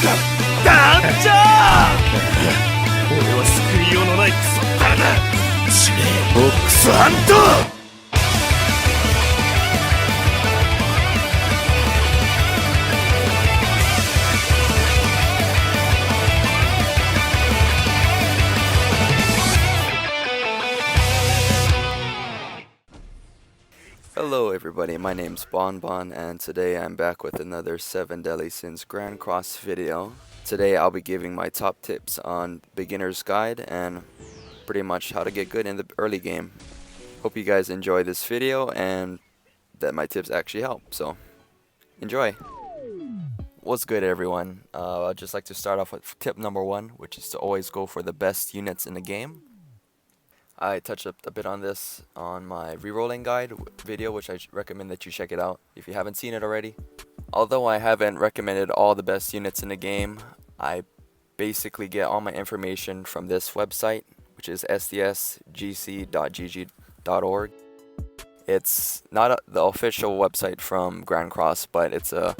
ダンジャー俺は救いようのないクソったらだ死ねボックスハント Hello everybody, my name's Bonbon and today I'm back with another 7 Deadly Sins Grand Cross video. Today I'll be giving my top tips on beginner's guide and pretty much how to get good in the early game. Hope you guys enjoy this video and that my tips actually help, so enjoy! What's good everyone? I'd just like to start off with tip number 1, which is to always go for the best units in the game. I touched up a bit on this on my rerolling guide video, which I recommend that you check it out if you haven't seen it already. Although I haven't recommended all the best units in the game, I basically get all my information from this website, which is sdsgc.gg.org. It's not the official website from Grand Cross, but it's a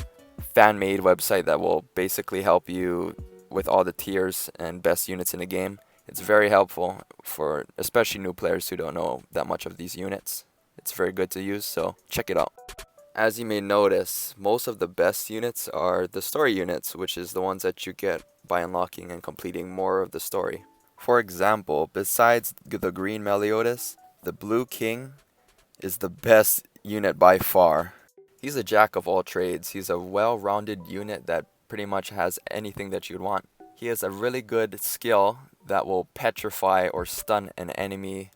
fan-made website that will basically help you with all the tiers and best units in the game. It's very helpful for especially new players who don't know that much of these units. It's very good to use, so check it out. As you may notice, most of the best units are the story units, which is the ones that you get by unlocking and completing more of the story. For example, besides the green Meliodas, the blue king is the best unit by far. He's a jack of all trades. He's a well-rounded unit that pretty much has anything that you'd want. He has a really good skill that will petrify or stun an enemy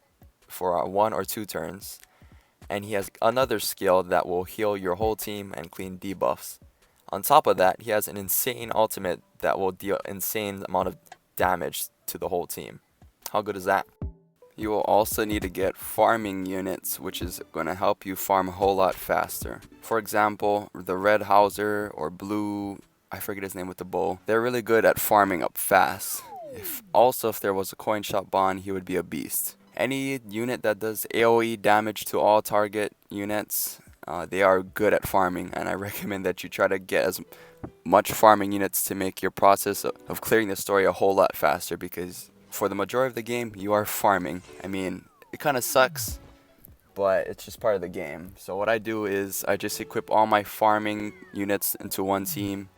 for 1 or 2 turns. And he has another skill that will heal your whole team and clean debuffs. On top of that, he has an insane ultimate that will deal insane amount of damage to the whole team. How good is that? You will also need to get farming units, which is going to help you farm a whole lot faster. For example, the red Hauser or blue, I forget his name with the bow, they're really good at farming up fast. If there was a coin shop bond, he would be a beast. Any unit that does AoE damage to all target units, they are good at farming, and I recommend that you try to get as much farming units to make your process of clearing the story a whole lot faster, because for the majority of the game, you are farming. I mean, it kind of sucks, but it's just part of the game. So what I do is I just equip all my farming units into one team,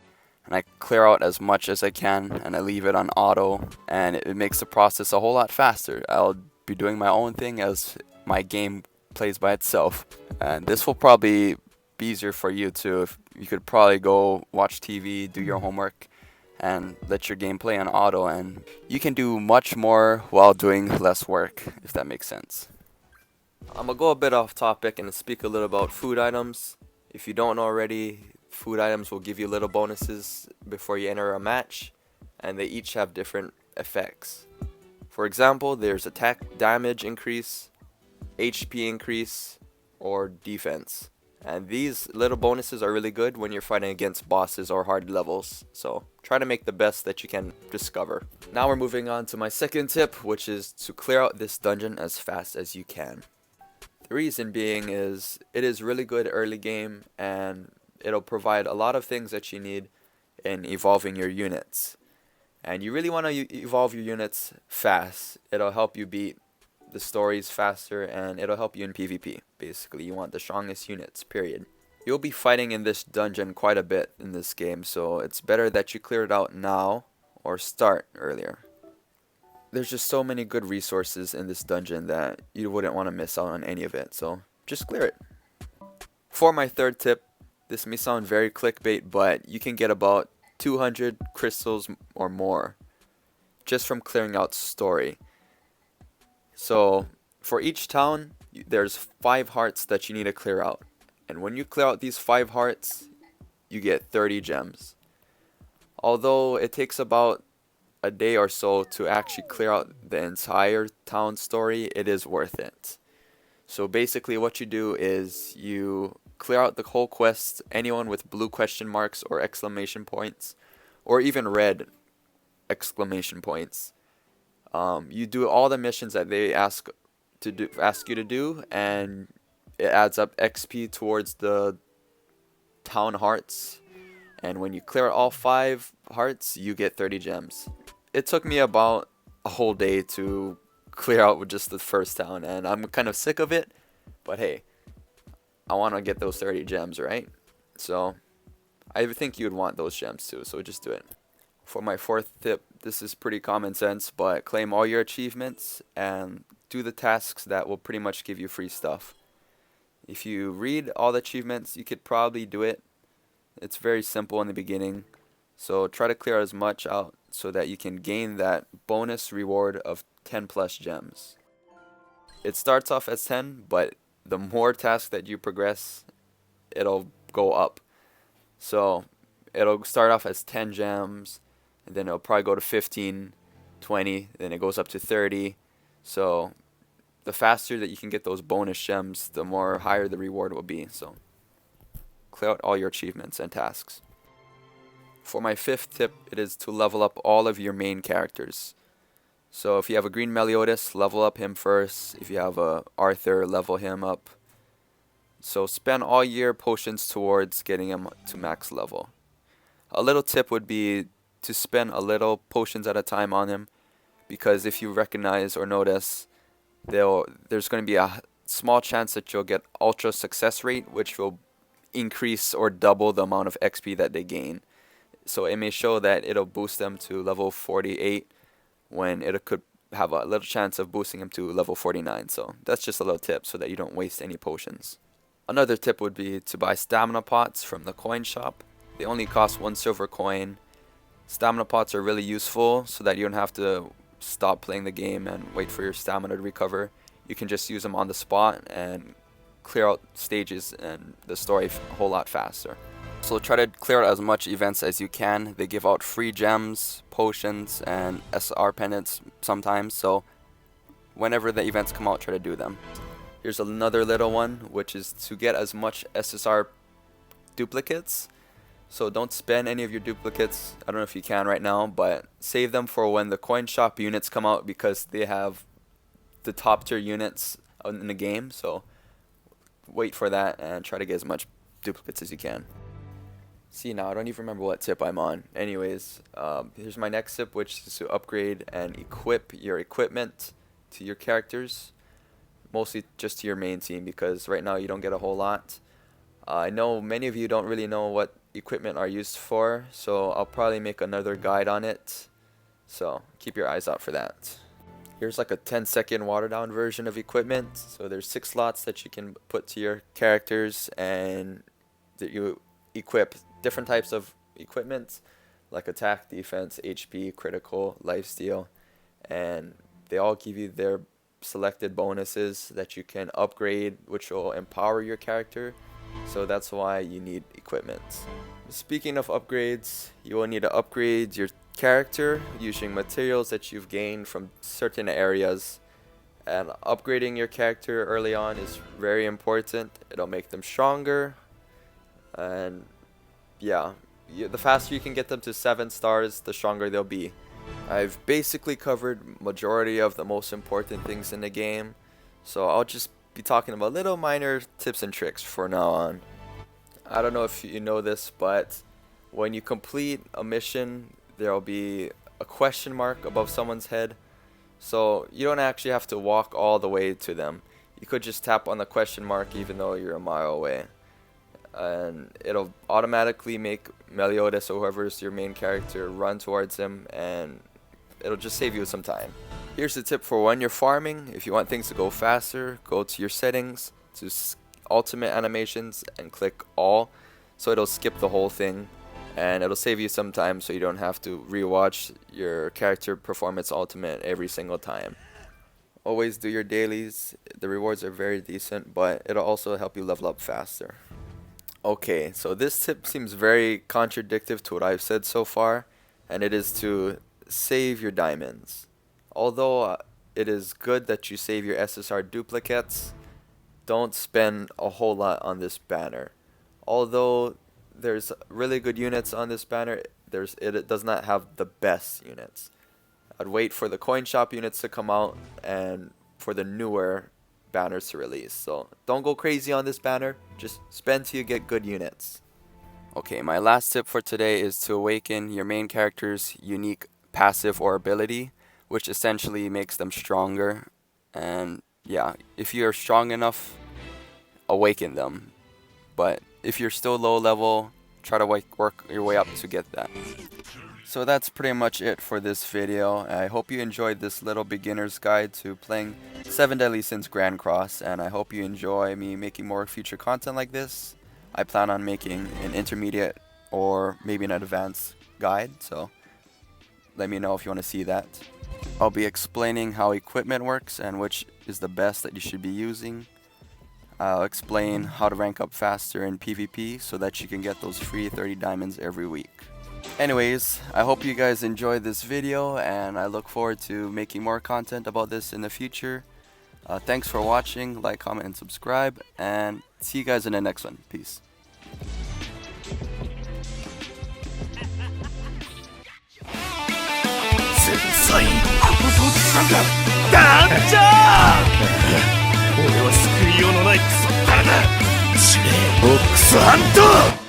and I clear out as much as I can, and I leave it on auto, and it makes the process a whole lot faster. I'll be doing my own thing as my game plays by itself, and this will probably be easier for you too. If you could probably go watch TV, do your homework, and let your game play on auto, and you can do much more while doing less work, if that makes sense. I'm gonna go a bit off topic and speak a little about food items. If you don't know already, food items will give you little bonuses before you enter a match, and they each have different effects. For example, there's attack damage increase, HP increase, or defense. And these little bonuses are really good when you're fighting against bosses or hard levels, so try to make the best that you can discover. Now we're moving on to my second tip, which is to clear out this dungeon as fast as you can. The reason being is it is really good early game, and it'll provide a lot of things that you need in evolving your units. And you really want to evolve your units fast. It'll help you beat the stories faster, and it'll help you in PvP. Basically, you want the strongest units, period. You'll be fighting in this dungeon quite a bit in this game, so it's better that you clear it out now or start earlier. There's just so many good resources in this dungeon that you wouldn't want to miss out on any of it, so just clear it. For my third tip, this may sound very clickbait, but you can get about 200 crystals or more just from clearing out story. So for each town, there's 5 hearts that you need to clear out. And when you clear out these 5 hearts, you get 30 gems. Although it takes about a day or so to actually clear out the entire town story, it is worth it. So basically what you do is you clear out the whole quest, anyone with blue question marks or exclamation points, or even red exclamation points. You do all the missions that they ask you to do, and it adds up XP towards the town hearts. and when you clear all 5 hearts, you get 30 gems. It took me about a whole day to clear out with just the first town, and I'm kind of sick of it, but hey, I want to get those 30 gems, right? So I think you'd want those gems too, so just do it. For my 4th tip, this is pretty common sense, but claim all your achievements and do the tasks that will pretty much give you free stuff. If you read all the achievements, you could probably do it. It's very simple in the beginning, so try to clear as much out so that you can gain that bonus reward of 10 plus gems. It starts off as 10, but the more tasks that you progress, it'll go up. So it'll start off as 10 gems, and then it'll probably go to 15, 20, then it goes up to 30. So the faster that you can get those bonus gems, the more higher the reward will be. So clear out all your achievements and tasks. For my 5th tip, it is to level up all of your main characters. So if you have a green Meliodas, level up him first. If you have a Arthur, level him up. So spend all your potions towards getting him to max level. A little tip would be to spend a little potions at a time on him, because if you recognize or notice, there's going to be a small chance that you'll get ultra success rate, which will increase or double the amount of XP that they gain. So it may show that it'll boost them to level 48 when it could have a little chance of boosting them to level 49. So that's just a little tip so that you don't waste any potions. Another tip would be to buy stamina pots from the coin shop. They only cost 1 silver coin. Stamina pots are really useful so that you don't have to stop playing the game and wait for your stamina to recover. You can just use them on the spot and clear out stages and the story a whole lot faster. So try to clear out as much events as you can. They give out free gems, potions, and SR pendants sometimes, so whenever the events come out, try to do them. Here's another little one, which is to get as much SSR duplicates. So don't spend any of your duplicates. I don't know if you can right now, but save them for when the coin shop units come out, because they have the top tier units in the game. So wait for that and try to get as much duplicates as you can. See, now I don't even remember what tip I'm on. Anyways, here's my next tip, which is to upgrade and equip your equipment to your characters. Mostly just to your main team, because right now you don't get a whole lot. I know many of you don't really know what equipment are used for, so I'll probably make another guide on it. So keep your eyes out for that. Here's like a 10-second watered down version of equipment. So there's 6 slots that you can put to your characters, and that you equip different types of equipment like attack, defense, HP, critical, lifesteal, and they all give you their selected bonuses that you can upgrade, which will empower your character. So that's why you need equipment. Speaking of upgrades, you will need to upgrade your character using materials that you've gained from certain areas. And upgrading your character early on is very important. It'll make them stronger, and yeah, the faster you can get them to 7 stars, the stronger they'll be. I've basically covered majority of the most important things in the game, so I'll just be talking about little minor tips and tricks for now on. I don't know if you know this, but when you complete a mission, there'll be a question mark above someone's head. So you don't actually have to walk all the way to them. You could just tap on the question mark even though you're a mile away. And it'll automatically make Meliodas, or whoever's your main character, run towards him, and it'll just save you some time. Here's the tip for when you're farming. If you want things to go faster, go to your settings, to ultimate animations, and click all. So it'll skip the whole thing, and it'll save you some time so you don't have to rewatch your character performance ultimate every single time. Always do your dailies. The rewards are very decent, but it'll also help you level up faster. Okay, so this tip seems very contradictory to what I've said so far, and it is to save your diamonds. Although it is good that you save your SSR duplicates, don't spend a whole lot on this banner. Although there's really good units on this banner, it does not have the best units. I'd wait for the coin shop units to come out and for the newer banners to release. So don't go crazy on this banner, just spend till you get good units. Okay, my last tip for today is to awaken your main character's unique passive or ability, which essentially makes them stronger. And yeah, if you're strong enough, awaken them. But if you're still low level, try to work your way up to get that. So that's pretty much it for this video. I hope you enjoyed this little beginner's guide to playing 7 Deadly Sins Grand Cross, and I hope you enjoy me making more future content like this. I plan on making an intermediate or maybe an advanced guide, so let me know if you want to see that. I'll be explaining how equipment works and which is the best that you should be using. I'll explain how to rank up faster in PvP so that you can get those free 30 diamonds every week. Anyways, I hope you guys enjoyed this video, and I look forward to making more content about this in the future. Thanks for watching, like, comment, and subscribe, and see you guys in the next one. Peace. 天才なんだダンジャー俺は救いようのないクソッタラだ死ねボックスハント